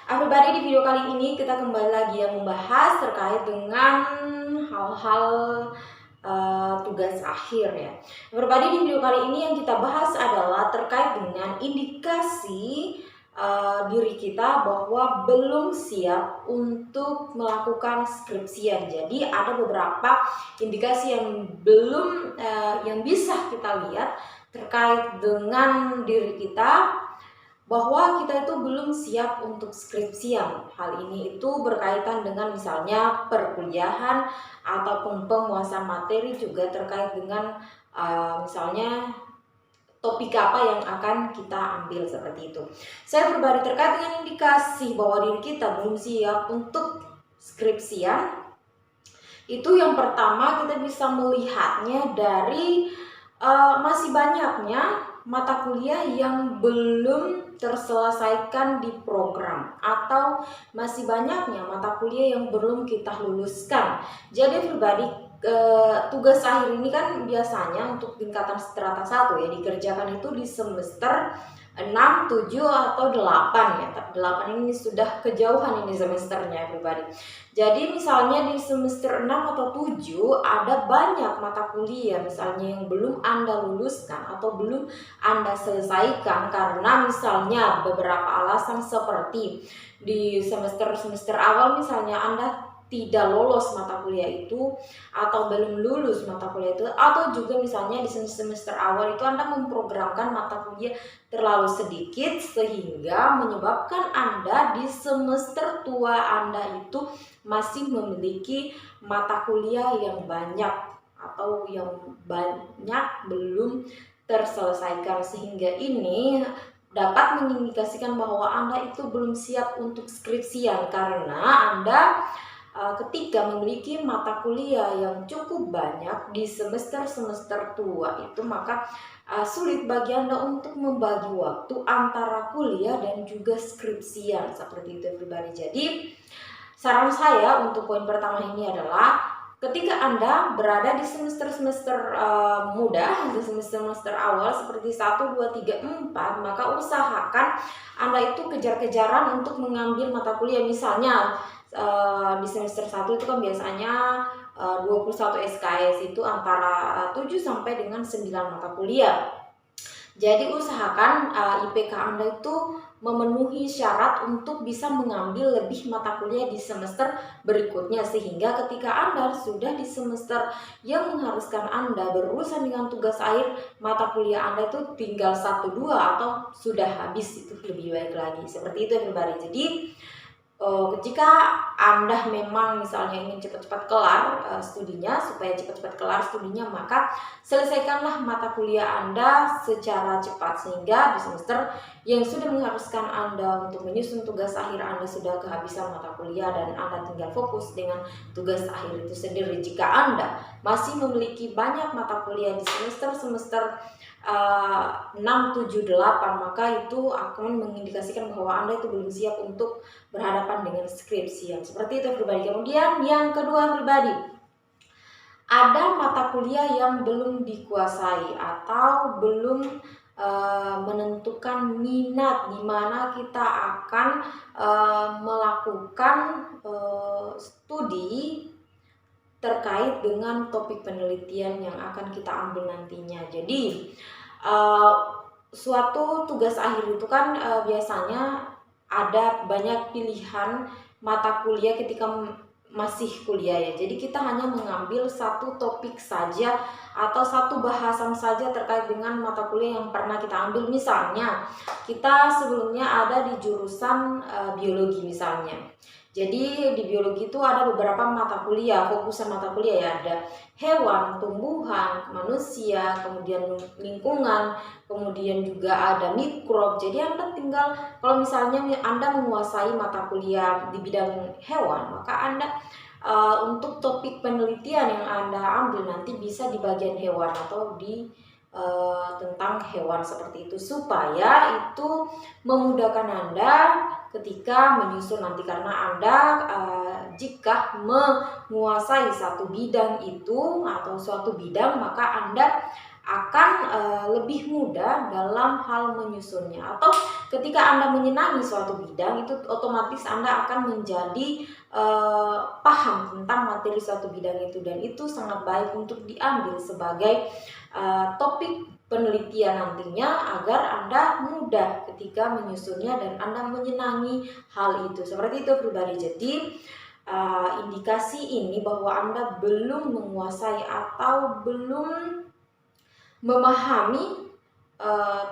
everybody, di video kali ini kita kembali lagi membahas terkait dengan hal-hal tugas akhir ya. Everybody, di video kali ini yang kita bahas adalah terkait dengan indikasi diri kita bahwa belum siap untuk melakukan skripsian. Jadi ada beberapa indikasi yang belum yang bisa kita lihat terkait dengan diri kita bahwa kita itu belum siap untuk skripsian. Hal ini itu berkaitan dengan misalnya perkuliahan ataupun penguasaan materi, juga terkait dengan misalnya topik apa yang akan kita ambil seperti itu. Saya berbagi terkait dengan indikasi bahwa diri kita belum siap untuk skripsian. Itu yang pertama, kita bisa melihatnya dari masih banyaknya mata kuliah yang belum terselesaikan di program, atau masih banyaknya mata kuliah yang belum kita luluskan. Jadi pribadi, tugas akhir ini kan biasanya untuk tingkatan strata 1 ya, dikerjakan itu di semester 6, 7, atau 8 ya. 8 ini sudah kejauhan ini semesternya pribadi. Jadi misalnya di semester 6 atau 7 ada banyak mata kuliah misalnya yang belum Anda luluskan atau belum Anda selesaikan karena misalnya beberapa alasan, seperti di semester awal misalnya Anda tidak lolos mata kuliah itu, atau belum lulus mata kuliah itu, atau juga misalnya di semester awal itu Anda memprogramkan mata kuliah terlalu sedikit sehingga menyebabkan Anda di semester tua Anda itu masih memiliki mata kuliah yang banyak atau yang banyak belum terselesaikan, sehingga ini dapat mengindikasikan bahwa Anda itu belum siap untuk skripsian karena Anda ketika memiliki mata kuliah yang cukup banyak di semester tua itu, maka sulit bagi Anda untuk membagi waktu antara kuliah dan juga skripsian seperti itu pribadi. Jadi saran saya untuk poin pertama ini adalah ketika Anda berada di semester-semester muda, di semester awal seperti 1, 2, 3, 4, maka usahakan Anda itu kejar-kejaran untuk mengambil mata kuliah. Misalnya di semester 1 itu kan biasanya 21 SKS, itu antara 7 sampai dengan 9 mata kuliah. Jadi usahakan IPK Anda itu memenuhi syarat untuk bisa mengambil lebih mata kuliah di semester berikutnya, sehingga ketika Anda sudah di semester yang mengharuskan Anda berurusan dengan tugas akhir, mata kuliah Anda itu tinggal 1, 2 atau sudah habis, itu lebih baik lagi. Seperti itu pribadi. Jadi jika Anda memang misalnya ingin cepat-cepat kelar studinya, supaya cepat-cepat kelar studinya, maka selesaikanlah mata kuliah Anda secara cepat, sehingga di semester yang sudah mengharuskan Anda untuk menyusun tugas akhir Anda sudah kehabisan mata kuliah dan Anda tinggal fokus dengan tugas akhir itu sendiri. Jika Anda masih memiliki banyak mata kuliah di semester 6, 7, 8, maka itu akan mengindikasikan bahwa Anda itu belum siap untuk berhadapan dengan skripsian. Seperti itu pribadi. Kemudian yang kedua pribadi, ada mata kuliah yang belum dikuasai atau belum menentukan minat di mana kita akan melakukan studi terkait dengan topik penelitian yang akan kita ambil nantinya. Jadi suatu tugas akhir itu kan biasanya ada banyak pilihan mata kuliah ketika masih kuliah ya. Jadi kita hanya mengambil satu topik saja atau satu bahasan saja terkait dengan mata kuliah yang pernah kita ambil. Misalnya kita sebelumnya ada di jurusan biologi misalnya. Jadi di biologi itu ada beberapa mata kuliah, fokusan mata kuliah ya, ada hewan, tumbuhan, manusia, kemudian lingkungan, kemudian juga ada mikrob. Jadi Anda tinggal, kalau misalnya Anda menguasai mata kuliah di bidang hewan, maka Anda untuk topik penelitian yang Anda ambil nanti bisa di bagian hewan atau di tentang hewan seperti itu, supaya itu memudahkan Anda ketika menyusun nanti, karena Anda jika menguasai satu bidang itu atau suatu bidang, maka Anda akan lebih mudah dalam hal menyusunnya. Atau ketika Anda menyenangi suatu bidang, itu otomatis Anda akan menjadi paham tentang materi suatu bidang itu, dan itu sangat baik untuk diambil sebagai topik penelitian nantinya agar Anda mudah ketika menyusunnya dan Anda menyenangi hal itu. Seperti itu pribadi. Jadi indikasi ini bahwa Anda belum menguasai atau belum memahami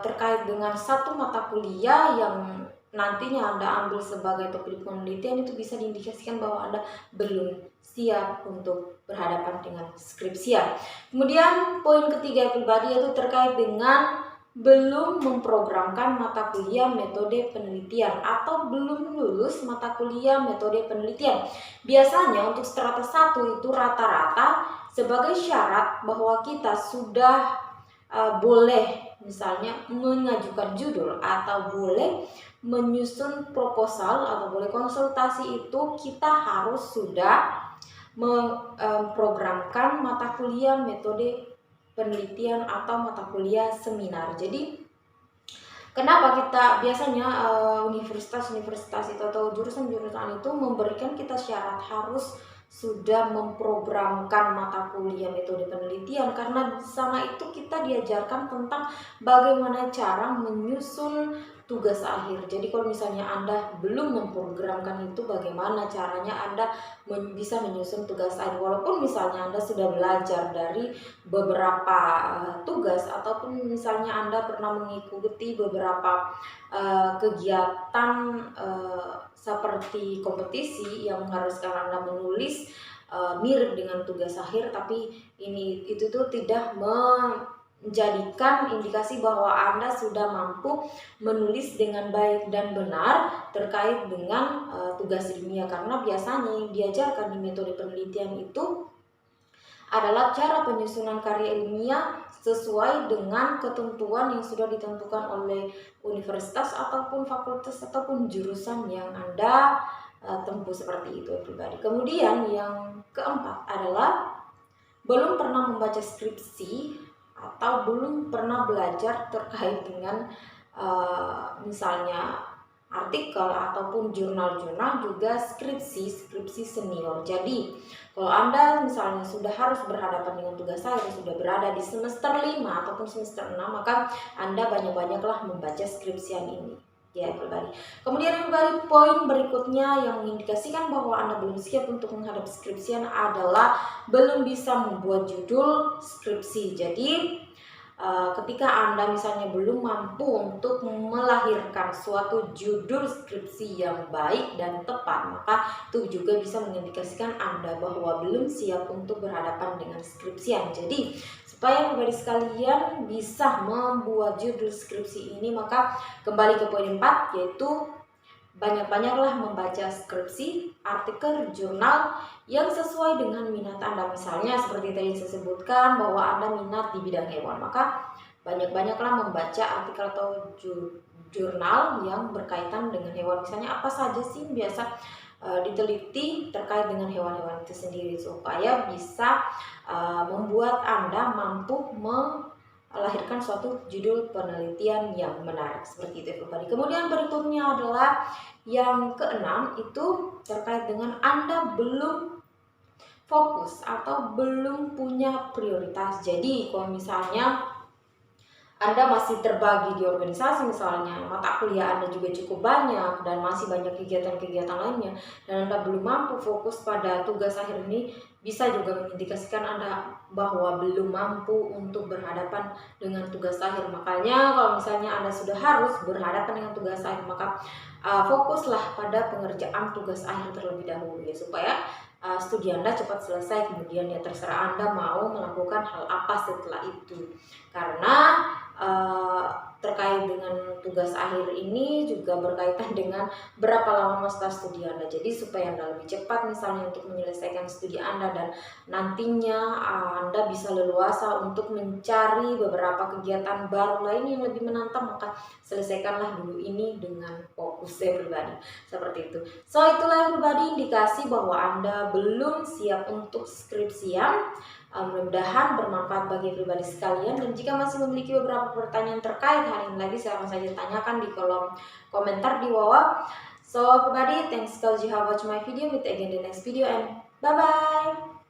terkait dengan satu mata kuliah yang nantinya Anda ambil sebagai topik penelitian, itu bisa diindikasikan bahwa Anda belum siap untuk berhadapan dengan skripsian. Kemudian poin ketiga pribadi yaitu terkait dengan belum memprogramkan mata kuliah metode penelitian atau belum lulus mata kuliah metode penelitian. Biasanya untuk strata 1 itu rata-rata sebagai syarat bahwa kita sudah boleh misalnya mengajukan judul atau boleh menyusun proposal atau boleh konsultasi, itu kita harus sudah memprogramkan mata kuliah metode penelitian atau mata kuliah seminar. Jadi kenapa kita biasanya universitas-universitas itu atau jurusan-jurusan itu memberikan kita syarat harus sudah memprogramkan mata kuliah metode penelitian, karena di sana itu kita diajarkan tentang bagaimana cara menyusun tugas akhir. Jadi kalau misalnya Anda belum memprogramkan itu, bagaimana caranya Anda bisa menyusun tugas akhir, walaupun misalnya Anda sudah belajar dari beberapa tugas, ataupun misalnya Anda pernah mengikuti beberapa kegiatan seperti kompetisi yang mengharuskan Anda menulis mirip dengan tugas akhir, tapi itu tuh tidak menjadikan indikasi bahwa Anda sudah mampu menulis dengan baik dan benar terkait dengan tugas ilmiah, karena biasanya yang diajarkan di metode penelitian itu adalah cara penyusunan karya ilmiah sesuai dengan ketentuan yang sudah ditentukan oleh universitas ataupun fakultas ataupun jurusan yang Anda tempuh, seperti itu pribadi. Kemudian yang keempat adalah belum pernah membaca skripsi atau belum pernah belajar terkait dengan misalnya artikel ataupun jurnal-jurnal, juga skripsi senior. Jadi kalau Anda misalnya sudah harus berhadapan dengan tugas akhir, sudah berada di semester 5 ataupun semester 6, maka Anda banyak-banyaklah membaca skripsian ini, ya pribadi. Kemudian pribadi, poin berikutnya yang mengindikasikan bahwa Anda belum siap untuk menghadapi skripsian adalah belum bisa membuat judul skripsi. Jadi ketika Anda misalnya belum mampu untuk melahirkan suatu judul skripsi yang baik dan tepat, maka itu juga bisa mengindikasikan Anda bahwa belum siap untuk berhadapan dengan skripsian. Jadi supaya pribadi sekalian bisa membuat judul skripsi ini, maka kembali ke poin 4, yaitu banyak-banyaklah membaca skripsi, artikel, jurnal yang sesuai dengan minat Anda. Misalnya seperti tadi saya sebutkan bahwa Anda minat di bidang hewan, maka banyak-banyaklah membaca artikel atau jurnal yang berkaitan dengan hewan. Misalnya apa saja sih biasa diteliti terkait dengan hewan-hewan itu sendiri, supaya bisa membuat Anda mampu melahirkan suatu judul penelitian yang menarik, seperti itu pribadi. Kemudian berikutnya adalah yang keenam, itu terkait dengan Anda belum fokus atau belum punya prioritas. Jadi kalau misalnya Anda masih terbagi di organisasi, misalnya mata kuliah Anda juga cukup banyak dan masih banyak kegiatan-kegiatan lainnya, dan Anda belum mampu fokus pada tugas akhir ini, bisa juga mengindikasikan Anda bahwa belum mampu untuk berhadapan dengan tugas akhir. Makanya kalau misalnya Anda sudah harus berhadapan dengan tugas akhir, maka fokuslah pada pengerjaan tugas akhir terlebih dahulu, ya, supaya studi Anda cepat selesai. Kemudian ya terserah Anda mau melakukan hal apa setelah itu, karena terkait dengan tugas akhir ini juga berkaitan dengan berapa lama masa studi Anda. Jadi supaya Anda lebih cepat misalnya untuk menyelesaikan studi Anda dan nantinya Anda bisa leluasa untuk mencari beberapa kegiatan baru lain yang lebih menantang, maka selesaikanlah dulu ini dengan fokus, saya pribadi seperti itu. So itulah pribadi indikasi bahwa Anda belum siap untuk skripsian Mudah-mudahan bermanfaat bagi pribadi sekalian, dan jika masih memiliki beberapa pertanyaan terkait hal ini lagi, silahkan saja tanyakan di kolom komentar di bawah. So everybody, thanks because you have watched my video. Meet again in the next video and bye bye.